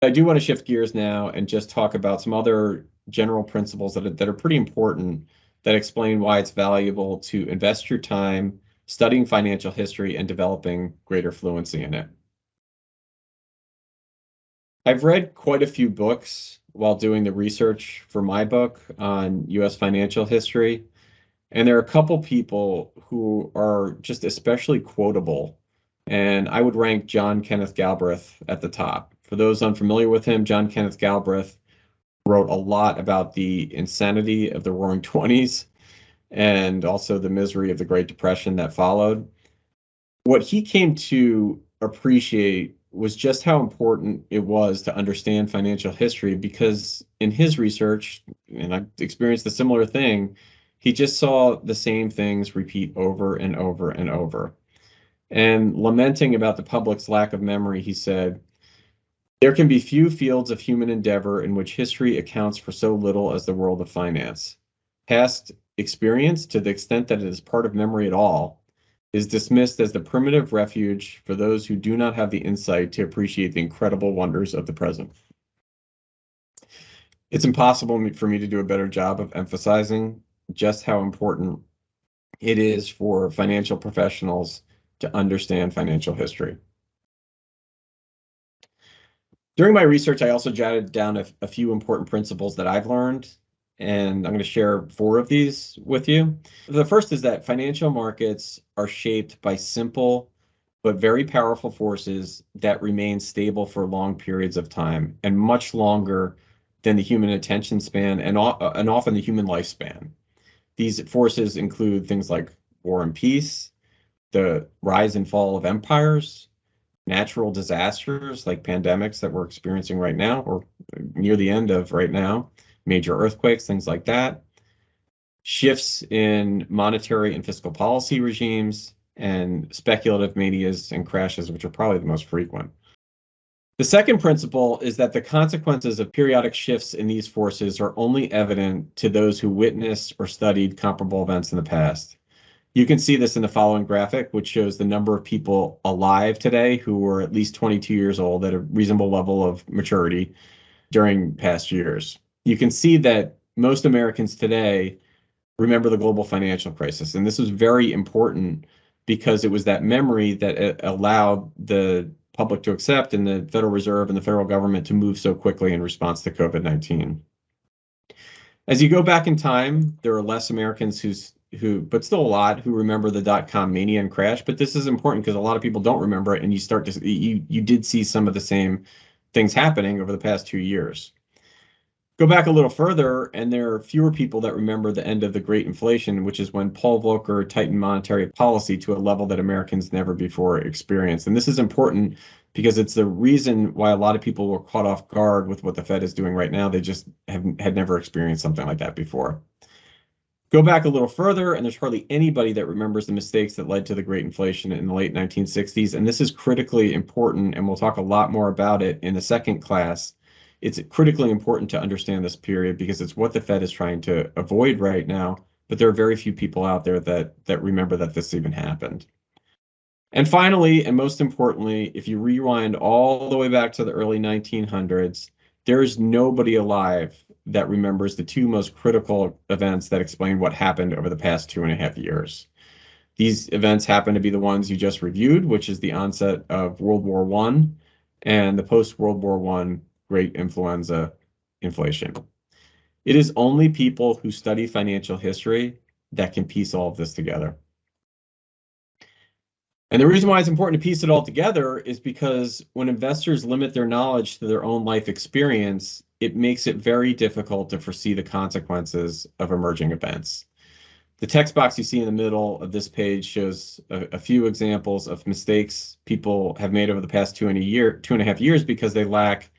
I do want to shift gears now and just talk about some other general principles that are pretty important that explain why it's valuable to invest your time studying financial history and developing greater fluency in it. I've read quite a few books while doing the research for my book on US financial history, and there are a couple people who are just especially quotable, and I would rank John Kenneth Galbraith at the top. For those unfamiliar with him, John Kenneth Galbraith wrote a lot about the insanity of the Roaring Twenties and also the misery of the Great Depression that followed. What he came to appreciate was just how important it was to understand financial history because in his research, and I've experienced a similar thing, he just saw the same things repeat over and over and over. And lamenting about the public's lack of memory, he said, there can be few fields of human endeavor in which history accounts for so little as the world of finance. Past experience, to the extent that it is part of memory at all, is dismissed as the primitive refuge for those who do not have the insight to appreciate the incredible wonders of the present. It's impossible for me to do a better job of emphasizing just how important it is for financial professionals to understand financial history. During my research, I also jotted down a few important principles that I've learned, and I'm going to share 4 of these with you. The first is that financial markets are shaped by simple but very powerful forces that remain stable for long periods of time and much longer than the human attention span and often the human lifespan. These forces include things like war and peace, the rise and fall of empires, natural disasters like pandemics that we're experiencing right now or near the end of right now, major earthquakes, things like that, shifts in monetary and fiscal policy regimes, and speculative manias and crashes, which are probably the most frequent. The second principle is that the consequences of periodic shifts in these forces are only evident to those who witnessed or studied comparable events in the past. You can see this in the following graphic, which shows the number of people alive today who were at least 22 years old at a reasonable level of maturity during past years. You can see that most Americans today remember the global financial crisis. And this was very important because it was that memory that allowed the public to accept and the Federal Reserve and the federal government to move so quickly in response to COVID-19. As you go back in time, there are less Americans but still a lot who remember the dot-com mania and crash. But this is important because a lot of people don't remember it, and you did see some of the same things happening over the past 2 years. Go back a little further, and there are fewer people that remember the end of the Great Inflation, which is when Paul Volcker tightened monetary policy to a level that Americans never before experienced. And this is important because it's the reason why a lot of people were caught off guard with what the Fed is doing right now. They just had never experienced something like that before. Go back a little further, and there's hardly anybody that remembers the mistakes that led to the Great Inflation in the late 1960s. And this is critically important, and we'll talk a lot more about it in the second class. It's critically important to understand this period because it's what the Fed is trying to avoid right now, but there are very few people out there that remember that this even happened. And finally, and most importantly, if you rewind all the way back to the early 1900s, there's nobody alive that remembers the 2 most critical events that explain what happened over the past 2.5 years. These events happen to be the ones you just reviewed, which is the onset of World War I and the post-World War I Great Influenza inflation. It is only people who study financial history that can piece all of this together. And the reason why it's important to piece it all together is because when investors limit their knowledge to their own life experience, it makes it very difficult to foresee the consequences of emerging events. The text box you see in the middle of this page shows a few examples of mistakes people have made over the past 2.5 years because they lack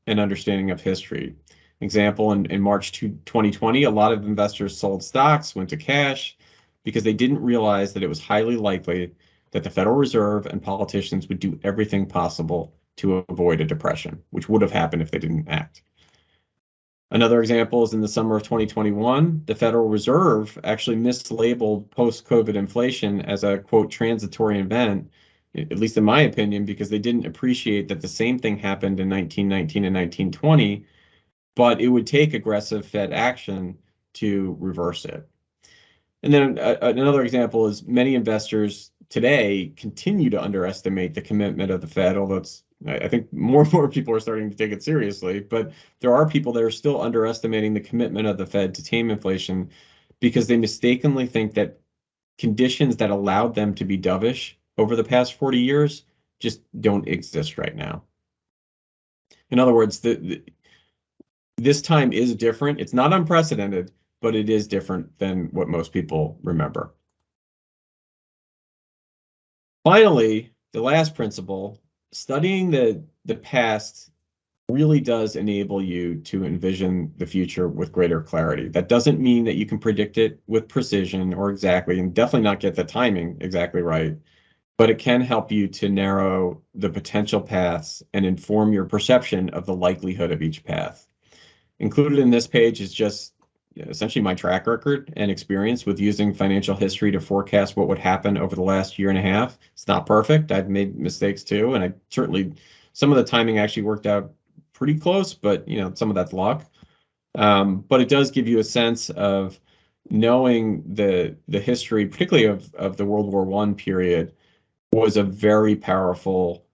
an understanding of history. Example, in March 2020, a lot of investors sold stocks, went to cash, because they didn't realize that it was highly likely that the Federal Reserve and politicians would do everything possible to avoid a depression, which would have happened if they didn't act. Another example is in the summer of 2021, the Federal Reserve actually mislabeled post-COVID inflation as a, quote, transitory event at least in my opinion, because they didn't appreciate that the same thing happened in 1919 and 1920, but it would take aggressive Fed action to reverse it. And then another example is many investors today continue to underestimate the commitment of the Fed, although I think more and more people are starting to take it seriously. But there are people that are still underestimating the commitment of the Fed to tame inflation because they mistakenly think that conditions that allowed them to be dovish over the past 40 years just don't exist right now. In other words, this time is different. It's not unprecedented, but it is different than what most people remember. Finally, the last principle, studying the past really does enable you to envision the future with greater clarity. That doesn't mean that you can predict it with precision or exactly, and definitely not get the timing exactly right, but it can help you to narrow the potential paths and inform your perception of the likelihood of each path. Included in this page is just essentially my track record and experience with using financial history to forecast what would happen over the last year and a half. It's not perfect. I've made mistakes too, and I certainly, some of the timing actually worked out pretty close, but some of that's luck. But it does give you a sense of knowing the history, particularly of the World War I period, was a very powerful